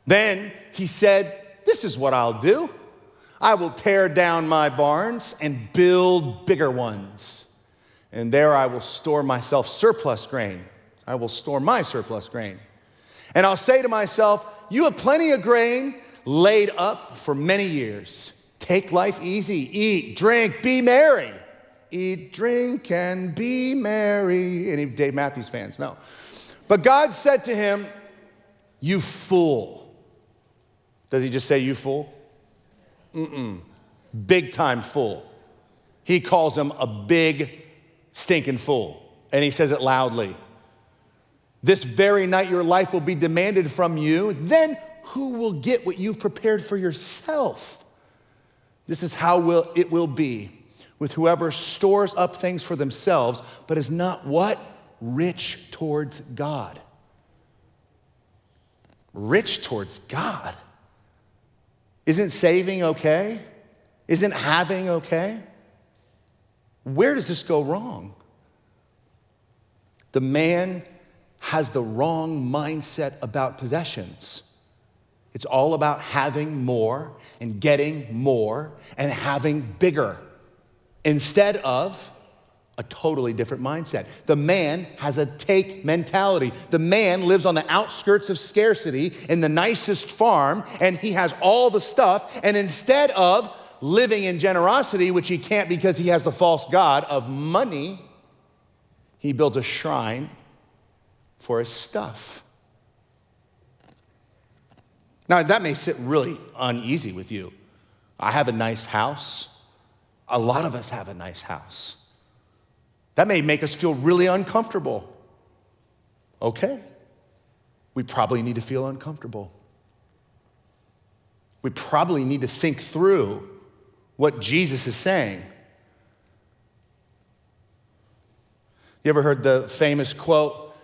Speaker 1: Then he said, this is what I'll do. I will tear down my barns and build bigger ones. And there I will store myself surplus grain. I will store my surplus grain. And I'll say to myself, you have plenty of grain laid up for many years. Take life easy. Eat, drink, be merry. Eat, drink, and be merry. Any Dave Matthews fans? No. But God said to him, you fool. Does he just say you fool? Big time fool. He calls him a big stinking fool. And he says it loudly. This very night your life will be demanded from you. Then who will get what you've prepared for yourself? This is how it will be with whoever stores up things for themselves, but is not what? Rich towards God. Rich towards God. Isn't saving okay? Isn't having okay? Where does this go wrong? The man has the wrong mindset about possessions. It's all about having more and getting more and having bigger instead of a totally different mindset. The man has a take mentality. The man lives on the outskirts of scarcity in the nicest farm, and he has all the stuff, and instead of living in generosity, which he can't because he has the false god of money, he builds a shrine for his stuff. Now, that may sit really uneasy with you. I have a nice house. A lot of us have a nice house. That may make us feel really uncomfortable. Okay. We probably need to feel uncomfortable. We probably need to think through what Jesus is saying. You ever heard the famous quote,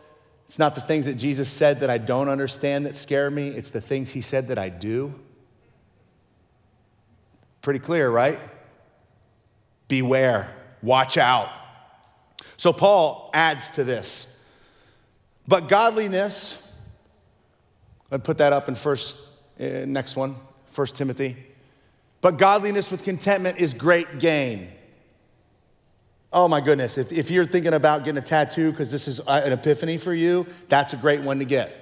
Speaker 1: it's not the things that Jesus said that I don't understand that scare me, it's the things he said that I do? Pretty clear, right? Beware, watch out. So Paul adds to this. But godliness, I'd put that up in next one, 1 Timothy. But godliness with contentment is great gain. Oh my goodness, if you're thinking about getting a tattoo because this is an epiphany for you, that's a great one to get.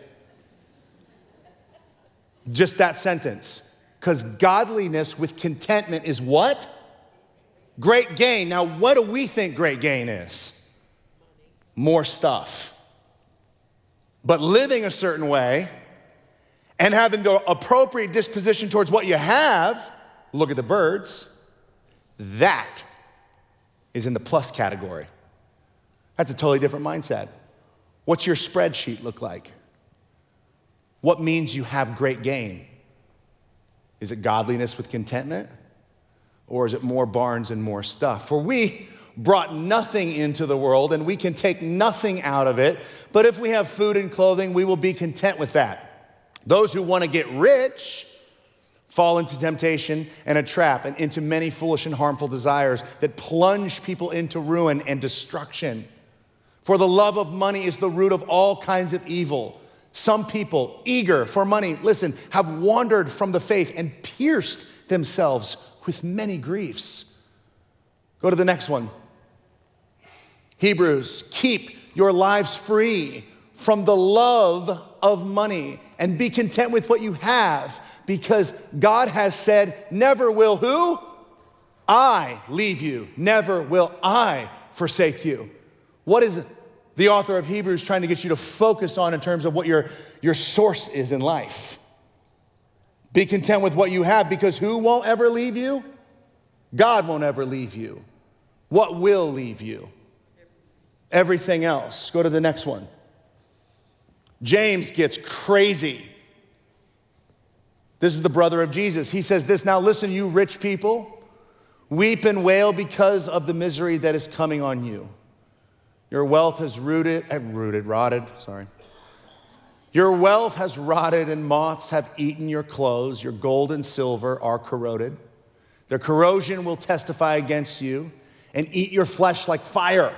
Speaker 1: Just that sentence. Because godliness with contentment is what? Great gain. Now, what do we think great gain is? More stuff. But living a certain way and having the appropriate disposition towards what you have, look at the birds, that is in the plus category. That's a totally different mindset. What's your spreadsheet look like? What means you have great gain? Is it godliness with contentment? Or is it more barns and more stuff? For we brought nothing into the world and we can take nothing out of it. But if we have food and clothing, we will be content with that. Those who want to get rich fall into temptation and a trap and into many foolish and harmful desires that plunge people into ruin and destruction. For the love of money is the root of all kinds of evil. Some people, eager for money, listen, have wandered from the faith and pierced themselves with many griefs. Go to the next one. Hebrews, keep your lives free from the love of money and be content with what you have, because God has said, never will who? I leave you. Never will I forsake you. What is the author of Hebrews trying to get you to focus on in terms of what your source is in life? Be content with what you have, because who won't ever leave you? God won't ever leave you. What will leave you? Everything else. Go to the next one. James gets crazy. This is the brother of Jesus. He says this, now listen, you rich people, weep and wail because of the misery that is coming on you. Your wealth has rotted. Your wealth has rotted and moths have eaten your clothes. Your gold and silver are corroded. Their corrosion will testify against you and eat your flesh like fire.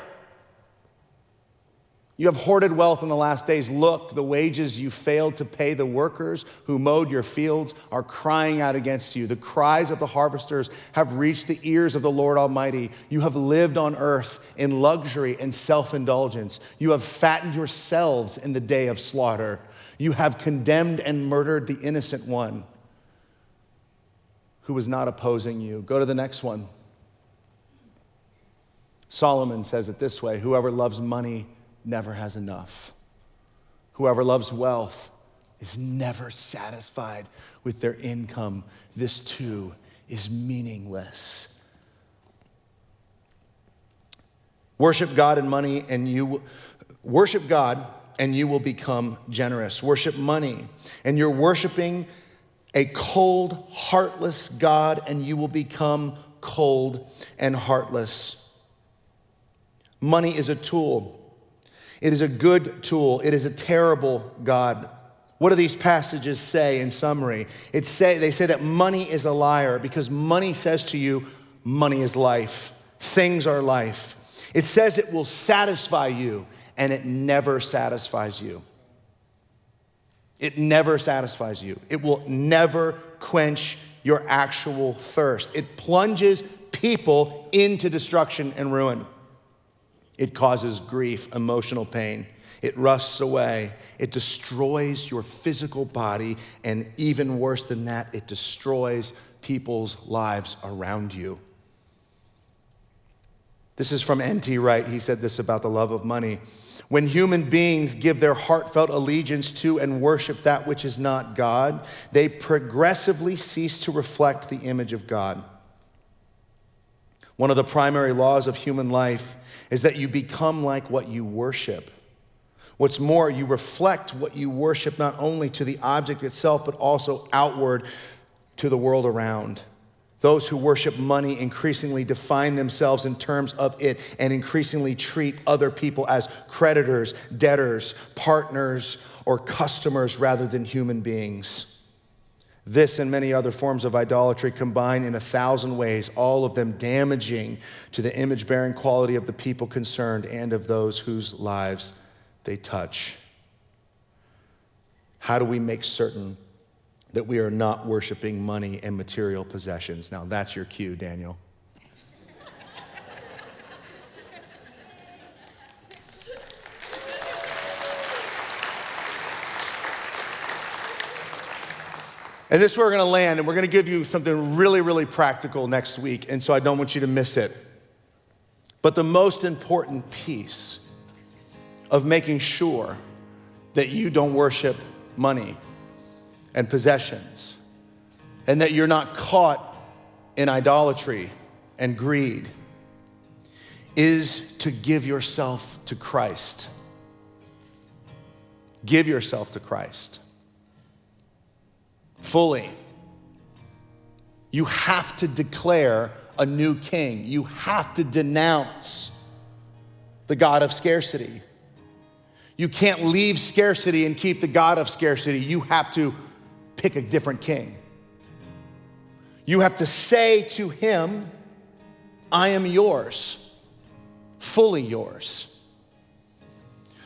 Speaker 1: You have hoarded wealth in the last days. Look, the wages you failed to pay the workers who mowed your fields are crying out against you. The cries of the harvesters have reached the ears of the Lord Almighty. You have lived on earth in luxury and self-indulgence. You have fattened yourselves in the day of slaughter. You have condemned and murdered the innocent one who was not opposing you. Go to the next one. Solomon says it this way, whoever loves money never has enough. Whoever loves wealth is never satisfied with their income. This too is meaningless. Worship God and money, and you worship God and you will become generous. Worship money, and you're worshiping a cold, heartless God, and you will become cold and heartless. Money is a tool. It is a good tool. It is a terrible God. What do these passages say in summary? They say that money is a liar, because money says to you, money is life. Things are life. It says it will satisfy you, and it never satisfies you. It never satisfies you. It will never quench your actual thirst. It plunges people into destruction and ruin. It causes grief, emotional pain. It rusts away. It destroys your physical body, and even worse than that, it destroys people's lives around you. This is from N.T. Wright. He said this about the love of money. When human beings give their heartfelt allegiance to and worship that which is not God, they progressively cease to reflect the image of God. One of the primary laws of human life is that you become like what you worship. What's more, you reflect what you worship not only to the object itself, but also outward to the world around. Those who worship money increasingly define themselves in terms of it and increasingly treat other people as creditors, debtors, partners, or customers rather than human beings. This and many other forms of idolatry combine in 1,000 ways, all of them damaging to the image-bearing quality of the people concerned and of those whose lives they touch. How do we make certain that we are not worshiping money and material possessions? Now that's your cue, Daniel. And this is where we're going to land, and we're going to give you something really, really practical next week, and so I don't want you to miss it. But the most important piece of making sure that you don't worship money and possessions, and that you're not caught in idolatry and greed, is to give yourself to Christ. Give yourself to Christ. Fully. You have to declare a new king. You have to denounce the God of scarcity. You can't leave scarcity and keep the God of scarcity. You have to pick a different king. You have to say to him, I am yours, fully yours.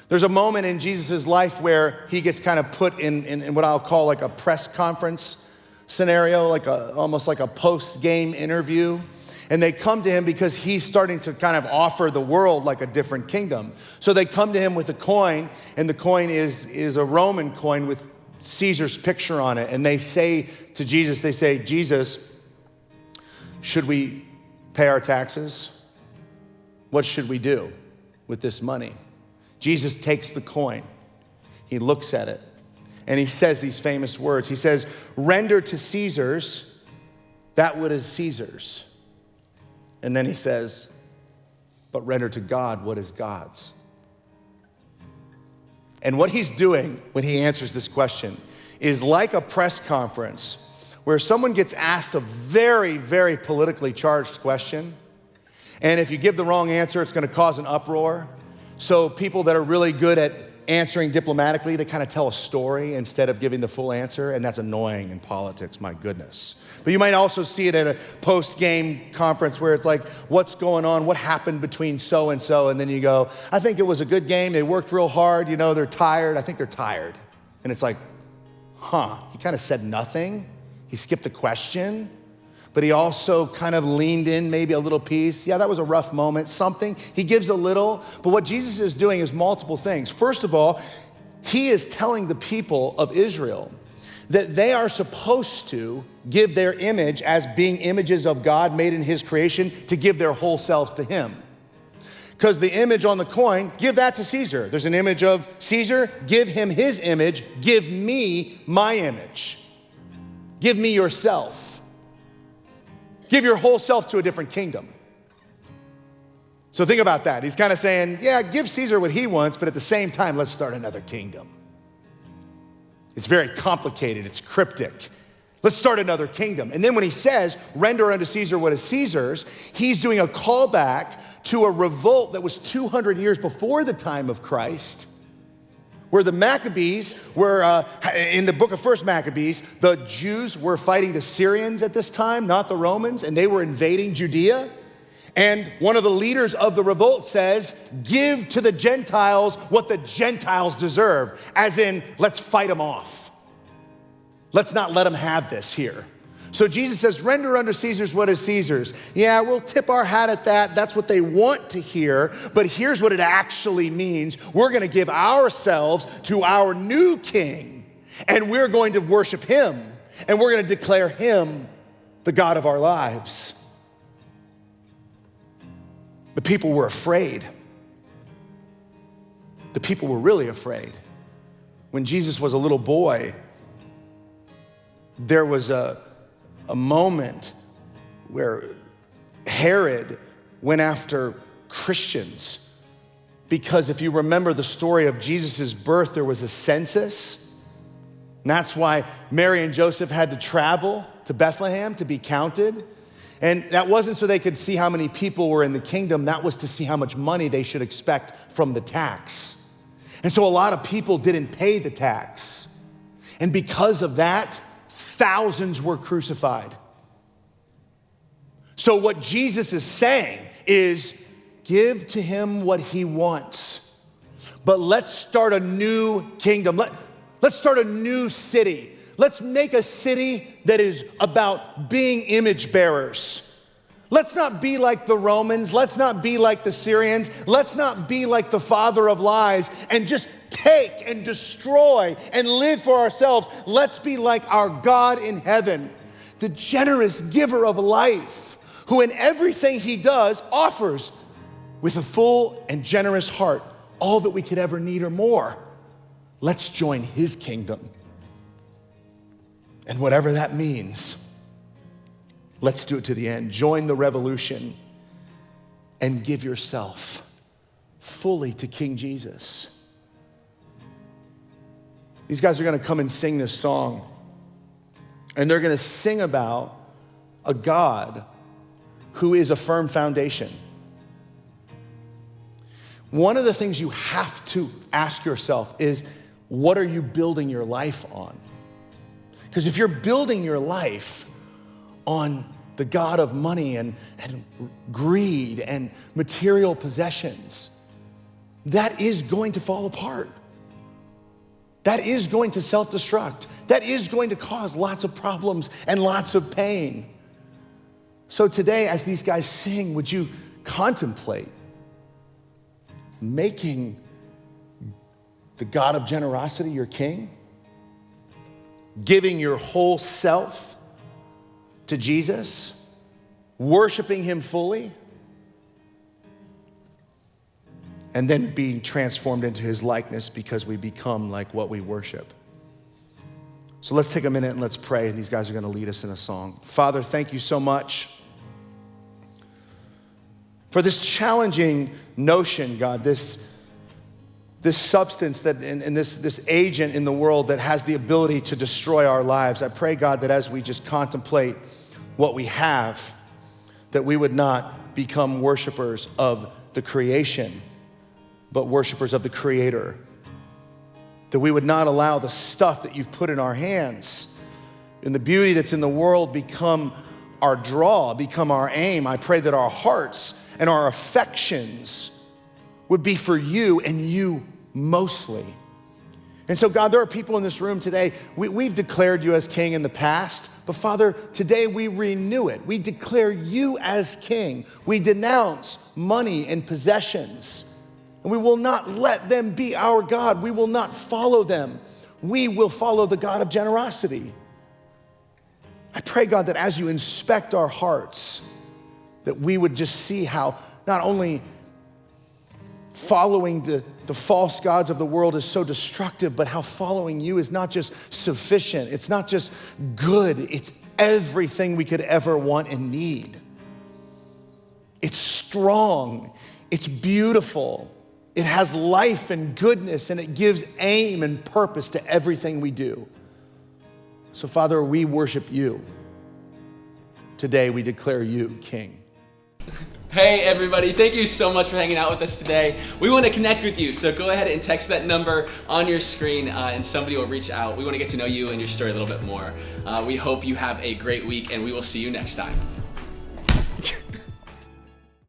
Speaker 1: There's a moment in Jesus' life where he gets kind of put in what I'll call like a press conference scenario, almost like a post-game interview. And they come to him because he's starting to kind of offer the world like a different kingdom. So they come to him with a coin, and the coin is a Roman coin with Caesar's picture on it. And they say to Jesus, Jesus, should we pay our taxes? What should we do with this money? Jesus takes the coin, he looks at it, and he says these famous words. He says, render to Caesar's that what is Caesar's. And then he says, but render to God what is God's. And what he's doing when he answers this question is like a press conference where someone gets asked a very, very politically charged question. And if you give the wrong answer, it's going to cause an uproar. So people that are really good at answering diplomatically, they kind of tell a story instead of giving the full answer, and that's annoying in politics, my goodness. But you might also see it at a post-game conference where it's like, what's going on? What happened between so-and-so? And then you go, I think it was a good game. They worked real hard. You know, they're tired. I think they're tired. And it's like, he kind of said nothing. He skipped the question. But he also kind of leaned in maybe a little piece. Yeah, that was a rough moment, something. He gives a little, but what Jesus is doing is multiple things. First of all, he is telling the people of Israel that they are supposed to give their image as being images of God made in his creation, to give their whole selves to him. Because the image on the coin, give that to Caesar. There's an image of Caesar, give him his image, give me my image. Give me yourself. Give your whole self to a different kingdom. So think about that. He's kind of saying, yeah, give Caesar what he wants, but at the same time, let's start another kingdom. It's very complicated. It's cryptic. Let's start another kingdom. And then when he says, render unto Caesar what is Caesar's, he's doing a callback to a revolt that was 200 years before the time of Christ, where the Maccabees were, in the book of 1 Maccabees, the Jews were fighting the Syrians at this time, not the Romans, and they were invading Judea. And one of the leaders of the revolt says, give to the Gentiles what the Gentiles deserve, as in, let's fight them off. Let's not let them have this here. So Jesus says, render unto Caesar's what is Caesar's. Yeah, we'll tip our hat at that. That's what they want to hear. But here's what it actually means. We're going to give ourselves to our new king, and we're going to worship him, and we're going to declare him the God of our lives. The people were afraid. The people were really afraid. When Jesus was a little boy, there was a moment where Herod went after Christians, because if you remember the story of Jesus' birth, there was a census. And that's why Mary and Joseph had to travel to Bethlehem to be counted. And that wasn't so they could see how many people were in the kingdom. That was to see how much money they should expect from the tax. And so a lot of people didn't pay the tax. And because of that, thousands were crucified. So what Jesus is saying is, give to him what he wants. But let's start a new kingdom. Let's start a new city. Let's make a city that is about being image bearers. Let's not be like the Romans. Let's not be like the Syrians. Let's not be like the father of lies and just take and destroy and live for ourselves. Let's be like our God in heaven, the generous giver of life, who in everything he does offers with a full and generous heart all that we could ever need or more. Let's join his kingdom. And whatever that means, let's do it to the end. Join the revolution and give yourself fully to King Jesus. These guys are gonna come and sing this song, and they're gonna sing about a God who is a firm foundation. One of the things you have to ask yourself is, what are you building your life on? Because if you're building your life on the God of money and greed and material possessions, that is going to fall apart. That is going to self-destruct. That is going to cause lots of problems and lots of pain. So today, as these guys sing, would you contemplate making the God of generosity your king? Giving your whole self to Jesus? Worshiping him fully? And then being transformed into his likeness because we become like what we worship. So let's take a minute and let's pray, and these guys are gonna lead us in a song. Father, thank you so much for this challenging notion, God, this substance that and this agent in the world that has the ability to destroy our lives. I pray, God, that as we just contemplate what we have, that we would not become worshipers of the creation, but worshipers of the Creator. That we would not allow the stuff that you've put in our hands and the beauty that's in the world become our draw, become our aim. I pray that our hearts and our affections would be for you and you mostly. And so, God, there are people in this room today, we've declared you as king in the past, but Father, today we renew it. We declare you as king. We denounce money and possessions, and we will not let them be our God. We will not follow them. We will follow the God of generosity. I pray, God, that as you inspect our hearts, that we would just see how not only following the false gods of the world is so destructive, but how following you is not just sufficient, it's not just good, it's everything we could ever want and need. It's strong, it's beautiful, it has life and goodness, and it gives aim and purpose to everything we do. So, Father, we worship you. Today, we declare you King.
Speaker 6: Hey everybody, thank you so much for hanging out with us today. We want to connect with you, so go ahead and text that number on your screen and somebody will reach out. We want to get to know you and your story a little bit more. We hope you have a great week, and we will see you next time.